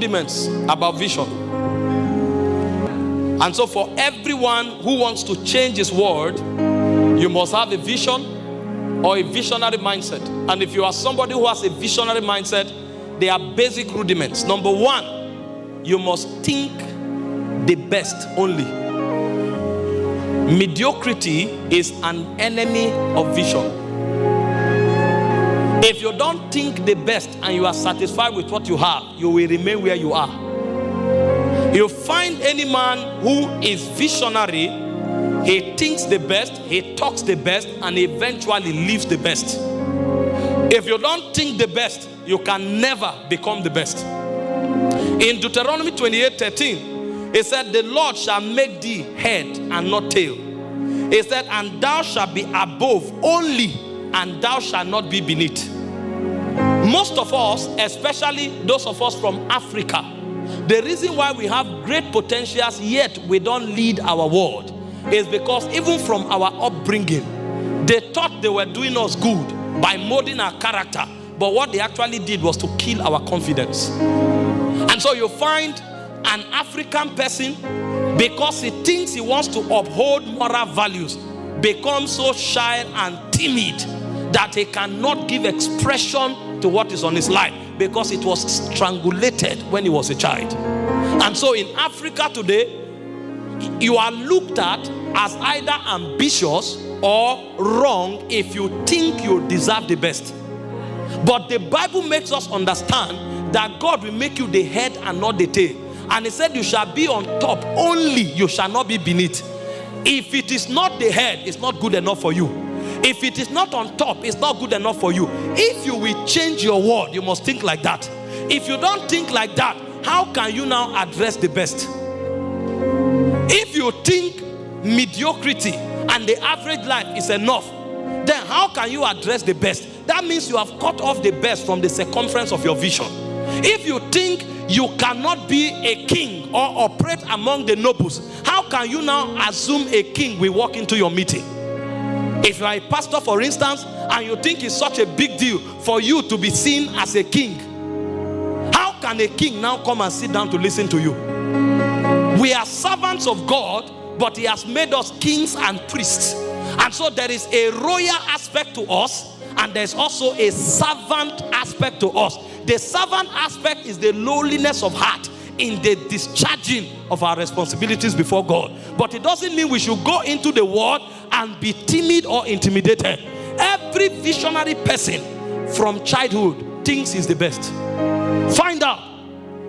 rudiments about vision. And so for everyone who wants to change his world, you must have a vision or a visionary mindset. And if you are somebody who has a visionary mindset, there are basic rudiments. Number one, you must think the best only. Mediocrity is an enemy of vision. If you don't think the best and you are satisfied with what you have, you will remain where you are. You find any man who is visionary, he thinks the best, he talks the best, and eventually lives the best. If you don't think the best, you can never become the best. In Deuteronomy 28:13, it said, the Lord shall make thee head and not tail. It said, and thou shalt be above only, and thou shalt not be beneath. Most of us, especially those of us from Africa, the reason why we have great potentials yet we don't lead our world is because even from our upbringing, they thought they were doing us good by molding our character, but what they actually did was to kill our confidence. And so you find an African person, because he thinks he wants to uphold moral values, becomes so shy and timid that he cannot give expression to what is on his life, because it was strangulated when he was a child. And so in Africa today, you are looked at as either ambitious or wrong if you think you deserve the best. But the Bible makes us understand that God will make you the head and not the tail. And he said you shall be on top only, you shall not be beneath. If it is not the head, it's not good enough for you. If it is not on top, it's not good enough for you. If you will change your world, you must think like that. If you don't think like that, how can you now address the best? If you think mediocrity and the average life is enough, then how can you address the best? That means you have cut off the best from the circumference of your vision. If you think you cannot be a king or operate among the nobles, how can you now assume a king will walk into your meeting? If you are a pastor, for instance, and you think it's such a big deal for you to be seen as a king, how can a king now come and sit down to listen to you? We are servants of God, but he has made us kings and priests. And so there is a royal aspect to us, and there's also a servant aspect to us. The servant aspect is the lowliness of heart in the discharging of our responsibilities before God. But it doesn't mean we should go into the world and be timid or intimidated. Every visionary person from childhood thinks he's the best. Find out.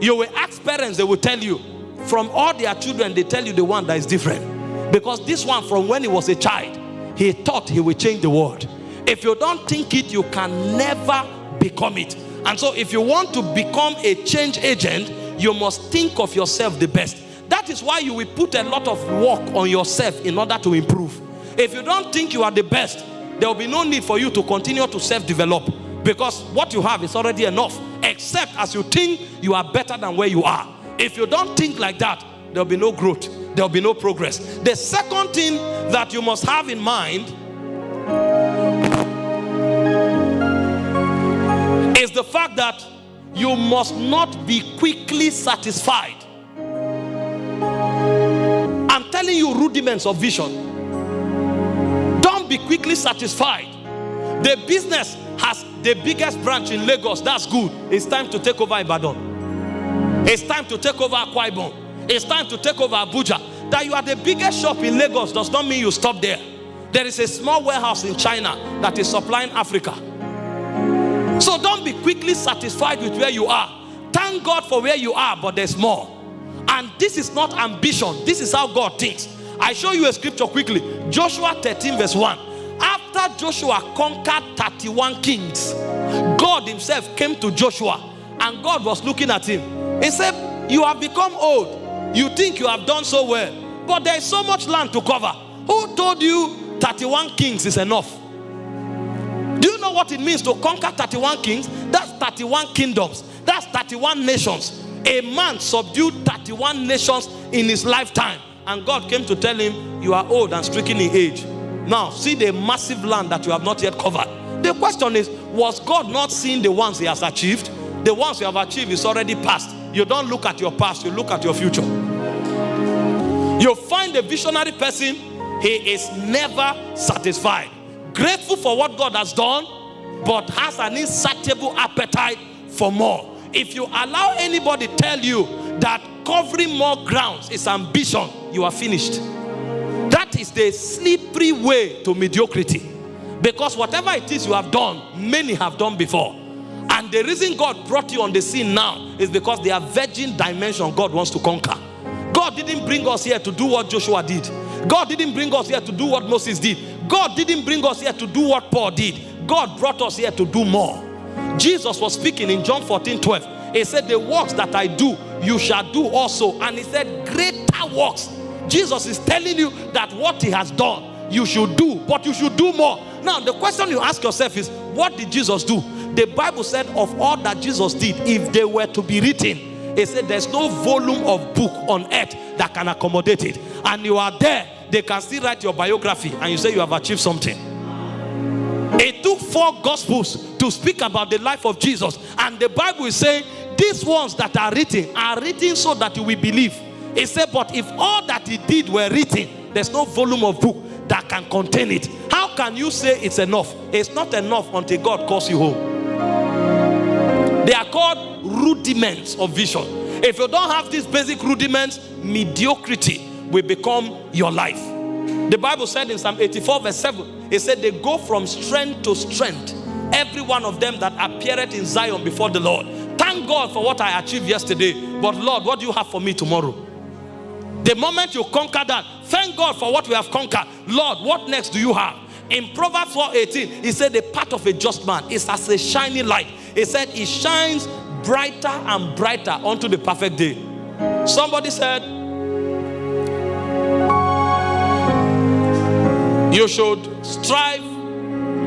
You will ask parents, they will tell you. From all their children, they tell you the one that is different. Because this one, from when he was a child, he thought he would change the world. If you don't think it, you can never become it. And so if you want to become a change agent, you must think of yourself the best. That is why you will put a lot of work on yourself in order to improve. If you don't think you are the best, there will be no need for you to continue to self-develop, because what you have is already enough, except as you think you are better than where you are. If you don't think like that, there will be no growth, there will be no progress. The second thing that you must have in mind is the fact that you must not be quickly satisfied. I'm telling you rudiments of vision. Don't be quickly satisfied. The business has the biggest branch in Lagos. That's good. It's time to take over Ibadan. It's time to take over Akwa Ibom. It's time to take over Abuja. That you are the biggest shop in Lagos does not mean you stop there. There is a small warehouse in China that is supplying Africa. So don't be quickly satisfied with where you are. Thank God for where you are, but there's more. And this is not ambition. This is how God thinks. I show you a scripture quickly. Joshua 13 verse 1. After Joshua conquered 31 kings, God himself came to Joshua, and God was looking at him. He said, you have become old. You think you have done so well, but there is so much land to cover. Who told you 31 kings is enough? Do you know what it means to conquer 31 kings? That's 31 kingdoms. That's 31 nations. A man subdued 31 nations in his lifetime. And God came to tell him, you are old and stricken in age. Now, see the massive land that you have not yet covered. The question is, was God not seeing the ones he has achieved? The ones you have achieved is already past. you don't look at your past, you look at your future. You find a visionary person, he is never satisfied. Grateful for what God has done, but has an insatiable appetite for more. If you allow anybody tell you that covering more grounds is ambition, you are finished. That is the slippery way to mediocrity. Because whatever it is you have done, many have done before. And the reason God brought you on the scene now is because there are virgin dimension God wants to conquer. God didn't bring us here to do what Joshua did. God didn't bring us here to do what Moses did. God didn't bring us here to do what Paul did. God brought us here to do more. Jesus was speaking in John 14:12. He said, the works that I do, you shall do also. And he said, greater works. Jesus is telling you that what he has done, you should do, but you should do more. Now, the question you ask yourself is, what did Jesus do? The Bible said of all that Jesus did, if they were to be written, it said there's no volume of book on earth that can accommodate it. And you are there, they can still write your biography and you say you have achieved something. It took 4 gospels to speak about the life of Jesus. And the Bible is saying these ones that are written so that you will believe. It said, but if all that he did were written, there's no volume of book that can contain it. How can you say it's enough? It's not enough until God calls you home. They are called rudiments of vision. If you don't have these basic rudiments, mediocrity will become your life. The Bible said in Psalm 84 verse 7, it said they go from strength to strength, every one of them that appeareth in Zion before the Lord. Thank God for what I achieved yesterday, but Lord, what do you have for me tomorrow? The moment you conquer that, thank God for what we have conquered. Lord, what next do you have? In Proverbs 4:18, he said the path of a just man is as a shining light. He said it shines brighter and brighter unto the perfect day. Somebody said, you should strive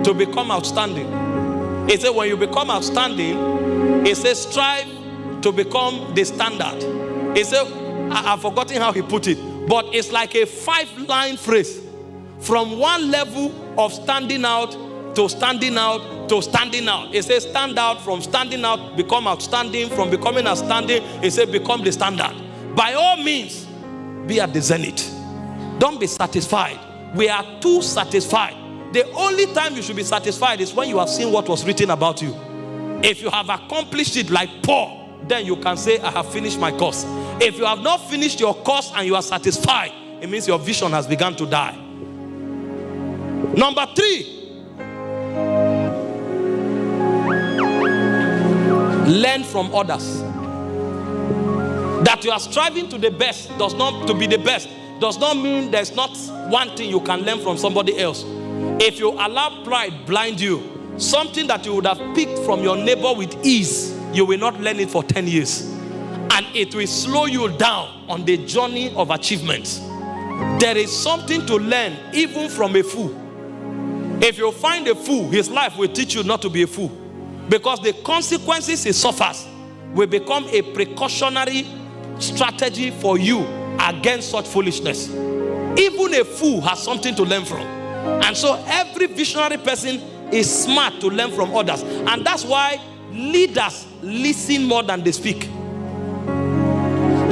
to become outstanding. He said when you become outstanding, he says strive to become the standard. He said, I've forgotten how he put it, but it's like a 5-line phrase. From one level of standing out to standing out to standing out. It says stand out, from standing out, become outstanding, from becoming outstanding, it says become the standard. By all means, be at the zenith. Don't be satisfied. We are too satisfied. The only time you should be satisfied is when you have seen what was written about you. If you have accomplished it like Paul, then you can say, I have finished my course. If you have not finished your course and you are satisfied, it means your vision has begun to die. Number 3, learn from others. That you are striving to the best does not mean there's not one thing you can learn from somebody else. If you allow pride blind you, something that you would have picked from your neighbor with ease, you will not learn it for 10 years. And it will slow you down on the journey of achievement. There is something to learn even from a fool. If you find a fool, his life will teach you not to be a fool. Because the consequences he suffers will become a precautionary strategy for you against such foolishness. Even a fool has something to learn from. And so every visionary person is smart to learn from others. And that's why leaders listen more than they speak.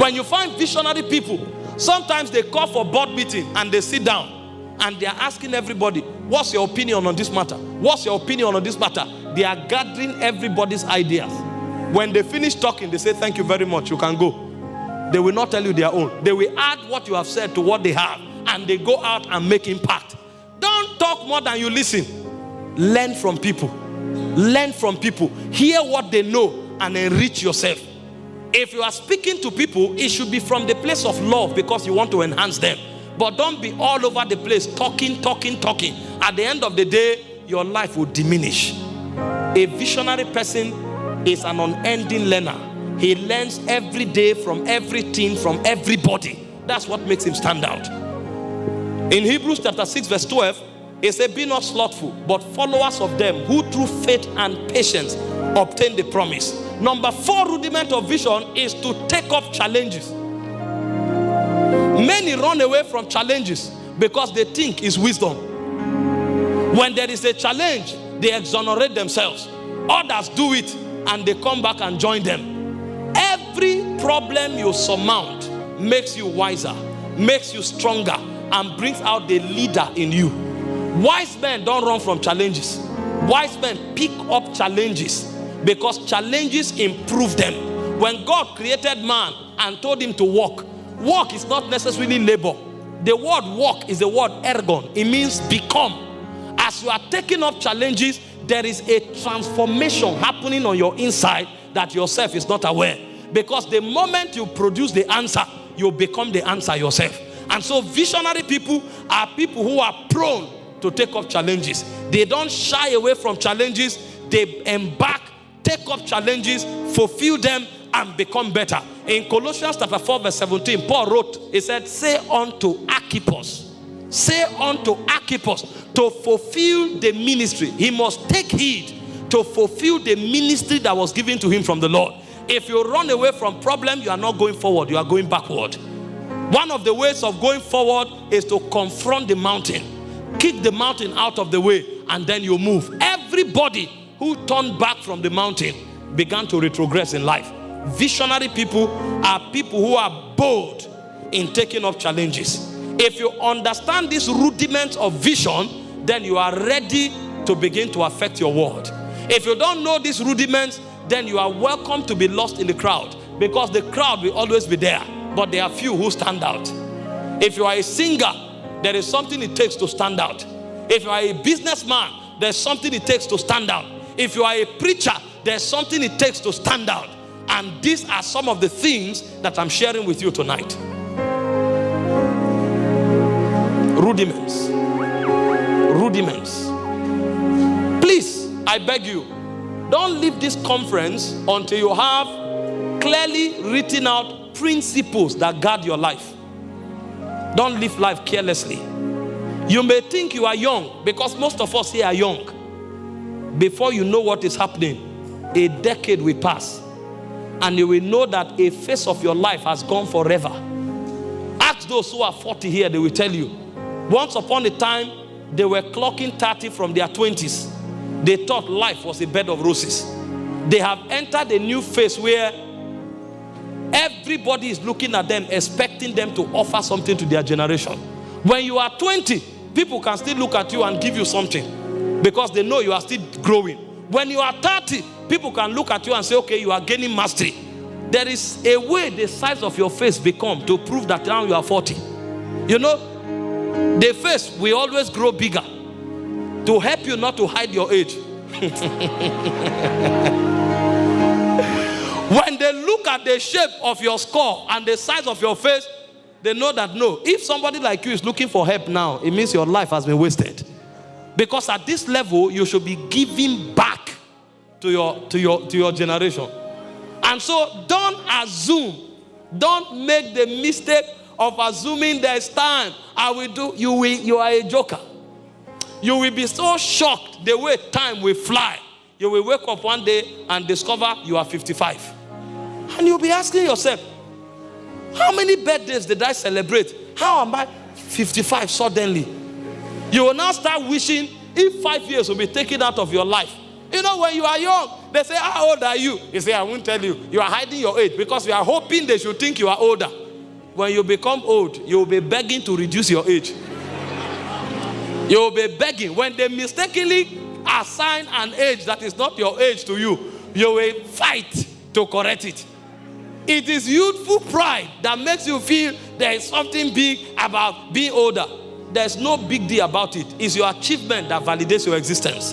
When you find visionary people, sometimes they call for board meeting and they sit down and they are asking everybody, what's your opinion on this matter? What's your opinion on this matter? They are gathering everybody's ideas. When they finish talking, they say, thank you very much, you can go. They will not tell you their own. They will add what you have said to what they have, and they go out and make impact. Don't talk more than you listen. Learn from people. Learn from people. Hear what they know and enrich yourself. If you are speaking to people, it should be from the place of love because you want to enhance them. But don't be all over the place talking. At the end of the day, your life will diminish. A visionary person is an unending learner. He learns every day from everything, from everybody. That's what makes him stand out. In Hebrews chapter 6 verse 12, it says, be not slothful, but followers of them who through faith and patience obtain the promise. Number 4 rudiment of vision is to take up challenges. Many run away from challenges because they think it's wisdom. When there is a challenge, they exonerate themselves. Others do it and they come back and join them. Every problem you surmount makes you wiser, makes you stronger, and brings out the leader in you. Wise men don't run from challenges. Wise men pick up challenges because challenges improve them. When God created man and told him to walk, walk is not necessarily labor. The word walk is the word ergon. It means become. As you are taking up challenges, there is a transformation happening on your inside that yourself is not aware. Because the moment you produce the answer, you become the answer yourself. And so visionary people are people who are prone to take up challenges. They don't shy away from challenges. They embark, take up challenges, fulfill them, and become better. In Colossians chapter 4 verse 17, Paul wrote, he said, say unto Archippus, to fulfill the ministry. He must take heed to fulfill the ministry that was given to him from the Lord. If you run away from problem, you are not going forward, you are going backward. One of the ways of going forward is to confront the mountain. Kick the mountain out of the way, and then you move. Everybody who turned back from the mountain began to retrogress in life. Visionary people are people who are bold in taking up challenges. If you understand these rudiments of vision, then you are ready to begin to affect your world. If you don't know these rudiments, then you are welcome to be lost in the crowd, because the crowd will always be there, but there are few who stand out. If you are a singer, there is something it takes to stand out. If you are a businessman, there's something it takes to stand out. If you are a preacher, there's something it takes to stand out. And these are some of the things that I'm sharing with you tonight. Rudiments. Rudiments. Please, I beg you, don't leave this conference until you have clearly written out principles that guard your life. Don't live life carelessly. You may think you are young, because most of us here are young. Before you know what is happening, a decade will pass, and you will know that a phase of your life has gone forever. Ask those who are 40 here, they will tell you. Once upon a time, they were clocking 30 from their 20s. They thought life was a bed of roses. They have entered a new phase where everybody is looking at them, expecting them to offer something to their generation. When you are 20, people can still look at you and give you something, because they know you are still growing. When you are 30, people can look at you and say, okay, you are gaining mastery. There is a way the size of your face become to prove that now you are 40. You know, the face will always grow bigger to help you not to hide your age. When they look at the shape of your skull and the size of your face, they know that no, if somebody like you is looking for help now, it means your life has been wasted. Because at this level, you should be giving back to your generation. And so don't assume, don't make the mistake of assuming there's time. You are a joker. You will be so shocked the way time will fly. You will wake up one day and discover you are 55. And you'll be asking yourself, how many birthdays did I celebrate? How am I 55 suddenly? You will now start wishing if 5 years will be taken out of your life. You know, when you are young, they say, how old are you? You say, I won't tell you. You are hiding your age because you are hoping they should think you are older. When you become old, you will be begging to reduce your age. You will be begging. When they mistakenly assign an age that is not your age to you, you will fight to correct it. It is youthful pride that makes you feel there is something big about being older. There's no big deal about it. It's your achievement that validates your existence.